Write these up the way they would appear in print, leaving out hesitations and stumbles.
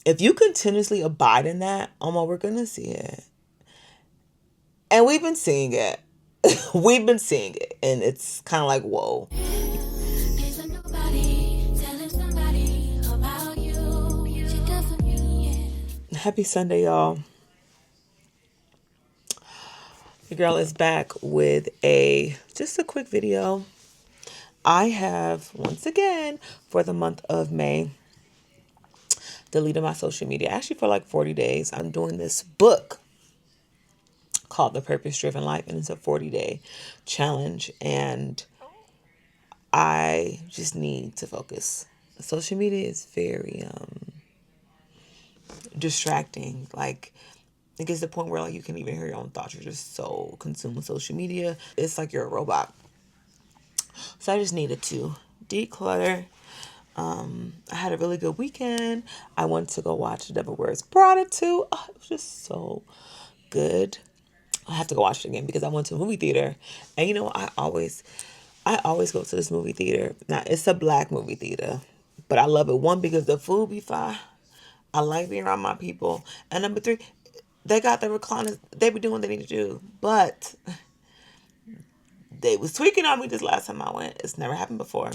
If you continuously abide in that, oh my, we're gonna see it. And we've been seeing it. We've been seeing it. And it's kind of like, whoa. Happy Sunday, y'all. Your girl is back with just a quick video. I have, once again, for the month of May, deleted my social media. Actually, for like 40 days, I'm doing this book called The Purpose Driven Life, and it's a 40-day challenge. And I just need to focus. Social media is very distracting. Like, it gets to the point where like you can't even hear your own thoughts. You're just so consumed with social media. It's like you're a robot. So I just needed to declutter. I had a really good weekend. I went to go watch The Devil Wears Prada 2. Oh, it was just so good. I have to go watch it again because I went to a movie theater. And you know, I always go to this movie theater. Now, it's a black movie theater, but I love it. One, because the food be fine. I like being around my people. And number three, they got the recliners. They be doing what they need to do. But they was tweaking on me this last time I went. It's never happened before.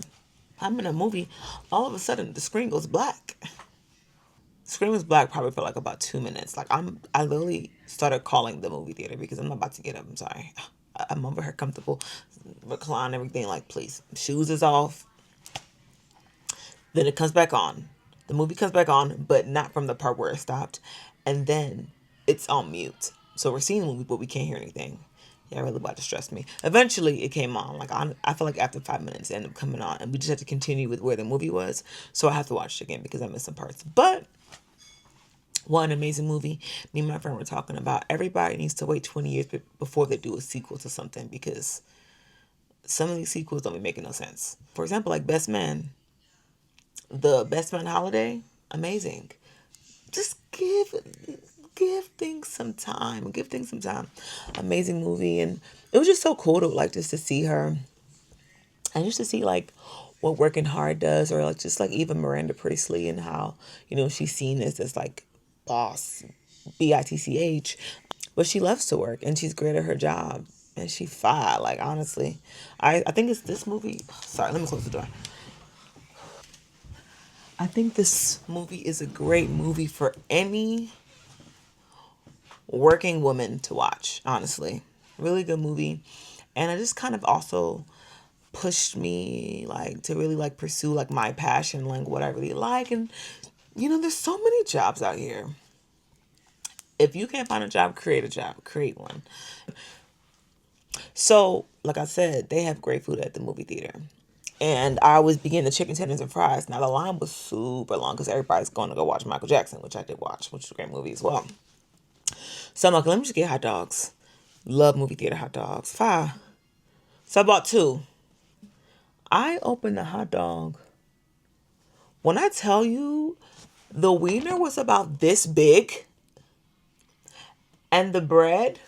I'm in a movie. All of a sudden, the screen goes black. The screen was black probably for like about 2 minutes. Like I literally started calling the movie theater because I'm about to get up. I'm sorry. I'm over here comfortable, recline, everything. Like, please, shoes is off. Then it comes back on. The movie comes back on, but not from the part where it stopped. And then it's on mute. So we're seeing the movie, but we can't hear anything. Yeah, it really about to stress me. Eventually, it came on. Like, I feel like after 5 minutes, it ended up coming on. And we just had to continue with where the movie was. So I have to watch it again because I missed some parts. But what an amazing movie. Me and my friend were talking about everybody needs to wait 20 years before they do a sequel to something because some of these sequels don't be making no sense. For example, like Best Man. The Best Man Holiday, amazing. Just give things some time. Give things some time. Amazing movie, and it was just so cool to like just to see her, and just to see like what working hard does, or like just like even Miranda Priestley and how she's seen as this like boss, bitch, but she loves to work and she's great at her job and she fine. Like, honestly, I think it's this movie. Sorry, let me close the door. I think this movie is a great movie for any working woman to watch, honestly. Really good movie. And it just kind of also pushed me like to really like pursue like my passion, like what I really like. And there's so many jobs out here. If you can't find a job, create a job, create one. So, like I said, they have great food at the movie theater. And I always begin the chicken tenders and fries. Now, the line was super long because everybody's going to go watch Michael Jackson, which I did watch, which is a great movie as well. So I'm like, let me just get hot dogs. Love movie theater hot dogs. Five. So I bought two. I opened the hot dog. When I tell you, the wiener was about this big, and the bread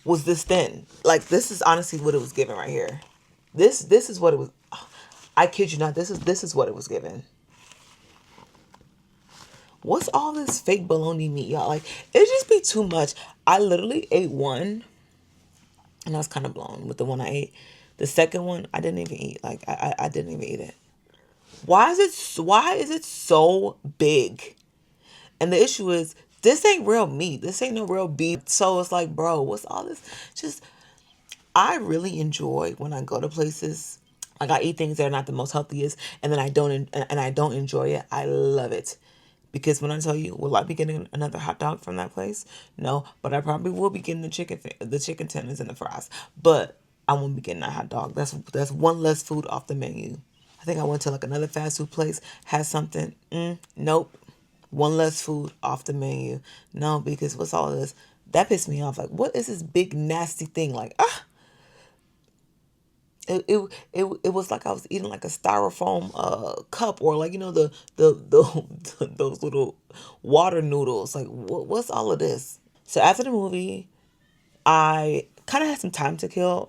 was this thin. Like, this is honestly what it was given right here. This is what it was. I kid you not. This is what it was given. What's all this fake bologna meat, y'all? Like, it just be too much. I literally ate one, and I was kind of blown with the one I ate. The second one, I didn't even eat. Like, I didn't even eat it. Why is it so big? And the issue is, this ain't real meat. This ain't no real beef. So it's like, bro, what's all this? Just, I really enjoy when I go to places. Like, I eat things that are not the most healthiest, and then I don't enjoy it. I love it. Because when I tell you, will I be getting another hot dog from that place? No, but I probably will be getting the chicken tenders and the fries. But I won't be getting that hot dog. That's one less food off the menu. I think I went to like another fast food place, had something. Nope. One less food off the menu. No, because what's all this? That pissed me off. Like, what is this big nasty thing? Like, it was like I was eating like a styrofoam cup, or like the those little water noodles. Like, what's all of this? So after the movie, I kind of had some time to kill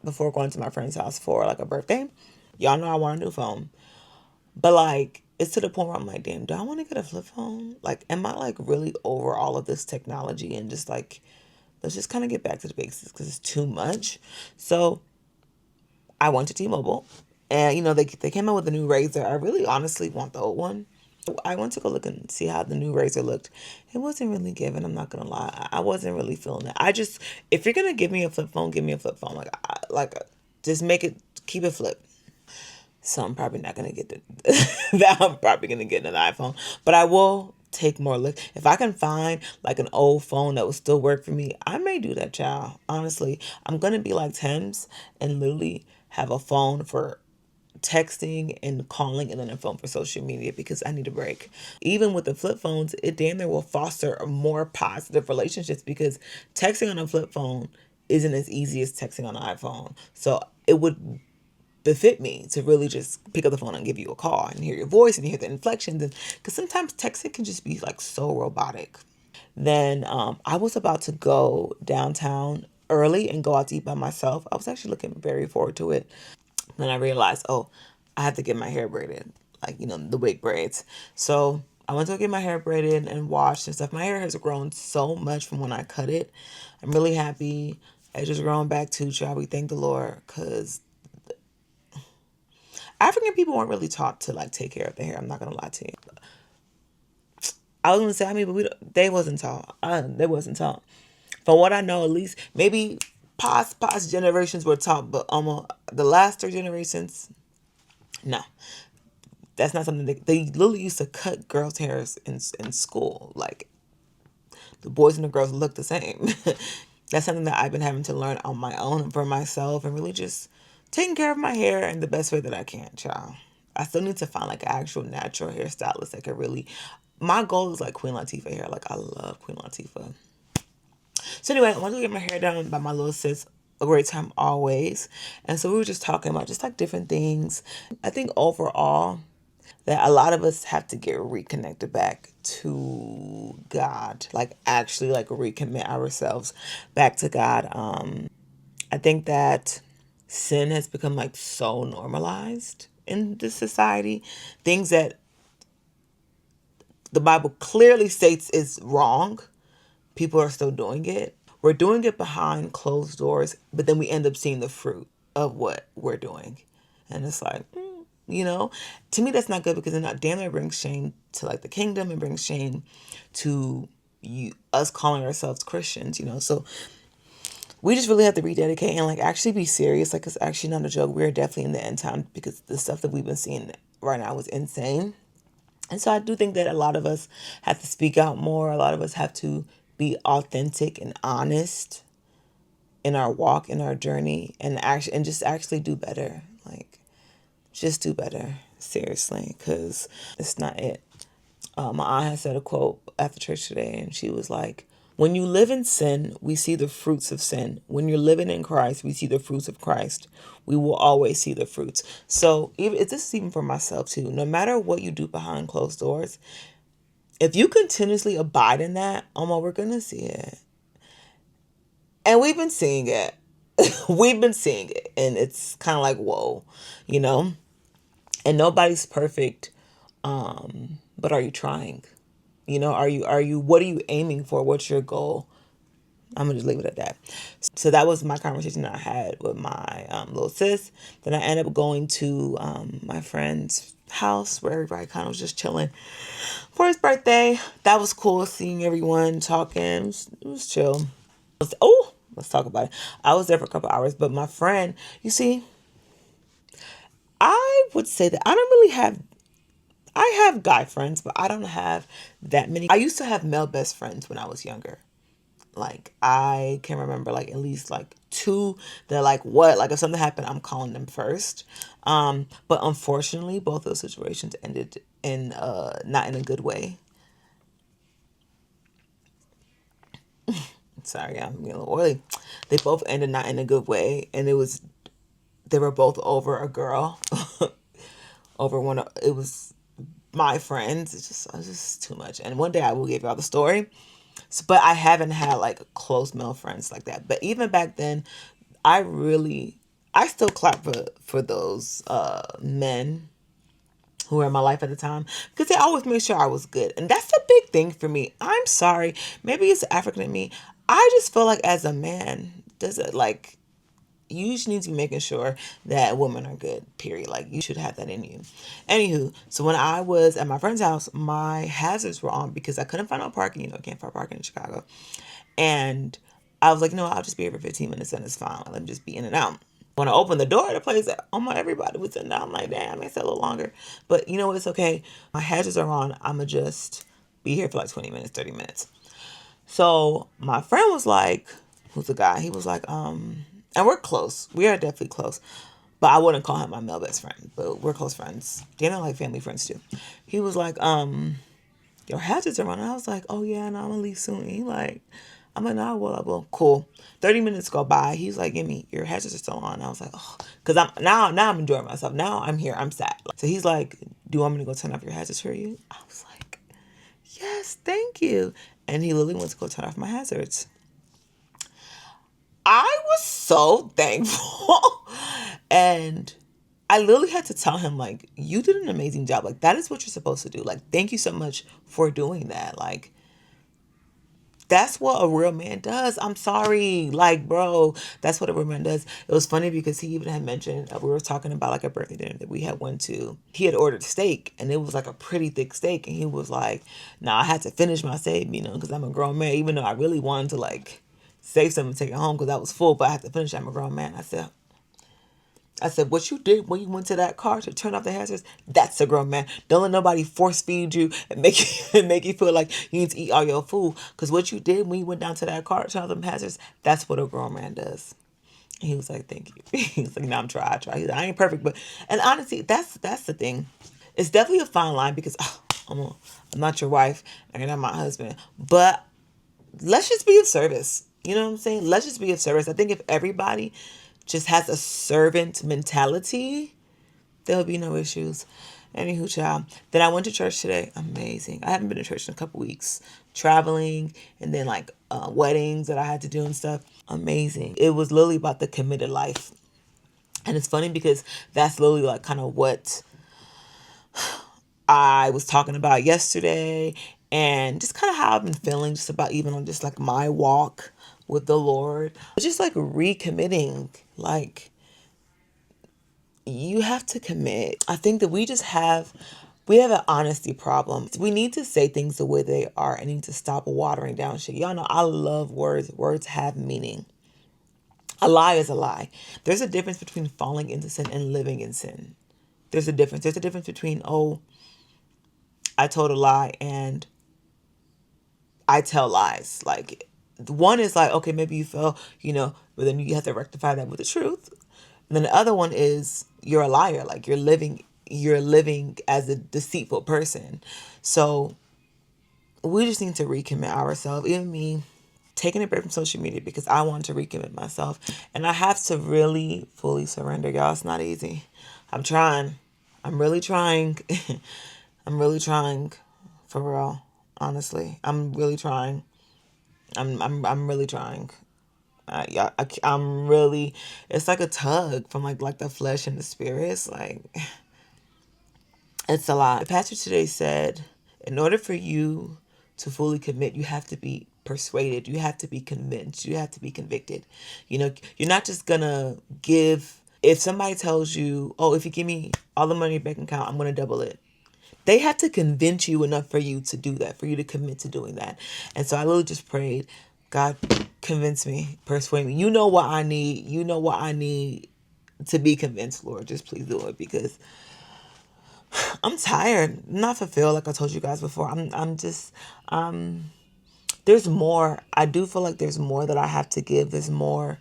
before going to my friend's house for like a birthday. Y'all know I want a new phone, but like it's to the point where I'm like, damn, do I want to get a flip phone? Like, am I like really over all of this technology and just like, let's just kind of get back to the basics because it's too much. So I went to T-Mobile, and they came out with a new Razor. I really honestly want the old one. I went to go look and see how the new Razor looked. It wasn't really giving. I'm not gonna lie. I wasn't really feeling it. I just, if you're gonna give me a flip phone, give me a flip phone. Just make it, keep it flip. So I'm probably not gonna get that. I'm probably gonna get an iPhone, but I will take more look. If I can find like an old phone that will still work for me, I may do that, child. Honestly, I'm gonna be like Thames and literally have a phone for texting and calling and then a phone for social media because I need a break. Even with the flip phones, it damn near will foster more positive relationships because texting on a flip phone isn't as easy as texting on an iPhone. So it would befit me to really just pick up the phone and give you a call and hear your voice and hear the inflections, and because sometimes texting can just be like so robotic. Then I was about to go downtown early and go out to eat by myself. I was actually looking very forward to it. Then I realized, oh, I had to get my hair braided, like, the wig braids. So I went to go get my hair braided and washed and stuff. My hair has grown so much from when I cut it. I'm really happy. It's just growing back too, child. We thank the Lord, because African people weren't really taught to like take care of their hair. I'm not gonna lie to you. I was gonna say, I mean, but they wasn't taught. They wasn't taught. From what I know, at least maybe past generations were taught, but almost the last 3 generations, no, that's not something they literally used to cut girls' hairs in school. Like, the boys and the girls look the same. That's something that I've been having to learn on my own and for myself, and really just taking care of my hair in the best way that I can, child. I still need to find like an actual natural hairstylist that could really. My goal is like Queen Latifah hair. Like, I love Queen Latifah. So anyway, I wanted to get my hair done by my little sis. A great time always. And so we were just talking about just like different things. I think overall that a lot of us have to get reconnected back to God, like actually like recommit ourselves back to God. I think that sin has become like so normalized in this society. Things that the Bible clearly states is wrong, people are still doing it. We're doing it behind closed doors, but then we end up seeing the fruit of what we're doing. And it's like, you know, to me, that's not good, because then damn, it brings shame to like the kingdom. It brings shame to us calling ourselves Christians. So we just really have to rededicate and like actually be serious. Like, it's actually not a joke. We're definitely in the end time, because the stuff that we've been seeing right now is insane. And so I do think that a lot of us have to speak out more. A lot of us have to be authentic and honest in our walk, in our journey, and just actually do better. Like, just do better, seriously, because it's not it. My aunt had said a quote after church today, and she was like, when you live in sin, we see the fruits of sin. When you're living in Christ, we see the fruits of Christ. We will always see the fruits. So this is even for myself too. No matter what you do behind closed doors, if you continuously abide in that, we're gonna see it. And we've been seeing it. We've been seeing it, and it's kind of like, whoa, you know. And nobody's perfect, but are you trying? Are you what are you aiming for? What's your goal? I'm gonna just leave it at that. So that was my conversation that I had with my little sis. Then I ended up going to my friend's house where everybody kind of was just chilling for his birthday. That was cool, seeing everyone talking. It was chill. Let's talk about it. I was there for a couple hours, but my friend, you see, I would say that I don't really have. I have guy friends, but I don't have that many. I used to have male best friends when I was younger. Like, I can remember like at least like two that like what, like if something happened, I'm calling them first. But unfortunately, both those situations ended in not in a good way. Sorry, I'm being a little oily. They both ended not in a good way, and they were both over a girl, over one. It was my friends. It's just too much. And one day I will give y'all the story. But I haven't had like close male friends like that. But even back then, I still clap for those men who were in my life at the time, because they always made sure I was good. And that's a big thing for me. I'm sorry. Maybe it's African in me. I just feel like as a man, does it like you just need to be making sure that women are good, period. Like, you should have that in you. Anywho, so when I was at my friend's house, my hazards were on because I couldn't find no parking. You know, I can't find parking in Chicago. And I was like, no, I'll just be here for 15 minutes and it's fine. Let me just be in and out. When I opened the door of the place, oh my, everybody was in there. I'm like, damn, it's a little longer. But you know what? It's okay. My hazards are on. I'm going to just be here for like 20 minutes, 30 minutes. So my friend was like, who's the guy? He was like, and we're close. We are definitely close. But I wouldn't call him my male best friend. But we're close friends. They're not like family friends too. He was like, your hazards are on. And I was like, oh yeah, no, I'm gonna leave soon. He like, I'm like, nah, well, I will. Cool. 30 minutes go by. He's like, give me, your hazards are still on. I was like, oh, because now I'm enjoying myself. Now I'm here. I'm sad. So he's like, do you want me to go turn off your hazards for you? I was like, yes, thank you. And he literally went to go turn off my hazards. I was so thankful. And I literally had to tell him, like, you did an amazing job. Like, that is what you're supposed to do. Like, thank you so much for doing that. Like, that's what a real man does. I'm sorry. Like, bro, that's what a real man does. It was funny because he even had mentioned, we were talking about like a birthday dinner that we had went to. He had ordered steak and it was like a pretty thick steak. And he was like, nah, I had to finish my steak, you know, because I'm a grown man, even though I really wanted to like save some and take it home because I was full, but I had to finish. I'm a grown man. I said, what you did when you went to that car to turn off the hazards, that's a grown man. Don't let nobody force feed you and make you, and make you feel like you need to eat all your food. Because what you did when you went down to that car to turn off the hazards, that's what a grown man does. And he was like, thank you. He was like, no, I try. He's like, I ain't perfect. But, and honestly, that's the thing. It's definitely a fine line because I'm not your wife and you're not my husband. But let's just be of service. You know what I'm saying? Let's just be of service. I think if everybody just has a servant mentality, there'll be no issues. Anywho, child. Then I went to church today. Amazing. I haven't been to church in a couple weeks. Traveling and then like weddings that I had to do and stuff. Amazing. It was literally about the committed life. And it's funny because that's literally like kind of what I was talking about yesterday and just kind of how I've been feeling just about even on just like my walk with the Lord. Just like recommitting, like you have to commit. I think that we have an honesty problem. We need to say things the way they are and need to stop watering down shit. Y'all know I love words. Words have meaning. A lie is a lie. There's a difference between falling into sin and living in sin. There's a difference. There's a difference between, oh, I told a lie and I tell lies. Like, one is like, okay, maybe you fell, you know, but then you have to rectify that with the truth. And then the other one is you're a liar. Like, you're living as a deceitful person. So we just need to recommit ourselves. Even me, taking a break from social media because I want to recommit myself. And I have to really fully surrender, y'all. It's not easy. I'm trying. I'm really trying. I'm really trying, for real. Honestly, I'm really trying. I'm really trying. Yeah, I'm really. It's like a tug from like the flesh and the spirit. It's like it's a lot. The pastor today said, in order for you to fully commit, you have to be persuaded. You have to be convinced. You have to be convicted. You know, you're not just gonna give. If somebody tells you, oh, if you give me all the money in your bank account, I'm gonna double it. They have to convince you enough for you to do that, for you to commit to doing that. And so I literally just prayed, God, convince me, persuade me. You know what I need. You know what I need to be convinced, Lord. Just please do it because I'm tired, not fulfilled, like I told you guys before. I'm just, there's more. I do feel like there's more that I have to give. There's more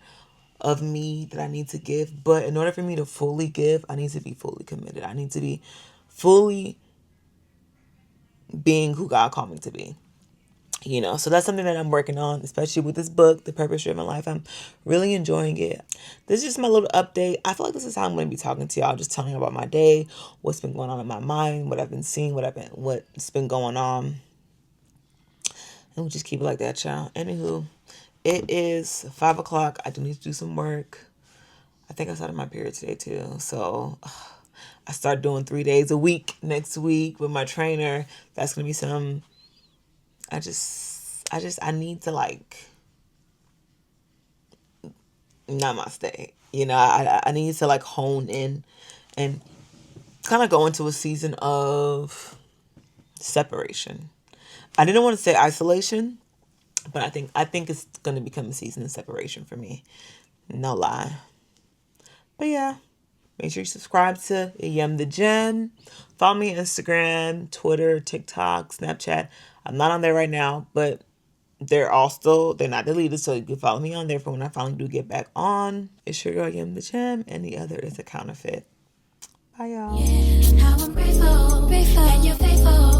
of me that I need to give. But in order for me to fully give, I need to be fully committed. I need to be fully being who God called me to be. You know, so that's something that I'm working on, especially with this book, The Purpose Driven Life. I'm really enjoying it. This is just my little update. I feel like this is how I'm going to be talking to y'all, just telling you about my day, what's been going on in my mind, what I've been seeing, what's been going on. And we'll just keep it like that, y'all. Anywho, it is 5:00. I do need to do some work. I think I started my period today too. So I start doing 3 days a week next week with my trainer. That's gonna be some. I need to like namaste. I need to like hone in and kind of go into a season of separation. I didn't want to say isolation, but I think it's gonna become a season of separation for me. No lie. But yeah, make sure you subscribe to Yum the Gem. Follow me on Instagram, Twitter, TikTok, Snapchat. I'm not on there right now, but they're not deleted, so you can follow me on there for when I finally do get back on. It's your girl Yum the Gem, and the other is a counterfeit. Bye y'all. Yeah, how I'm grateful, and you're faithful.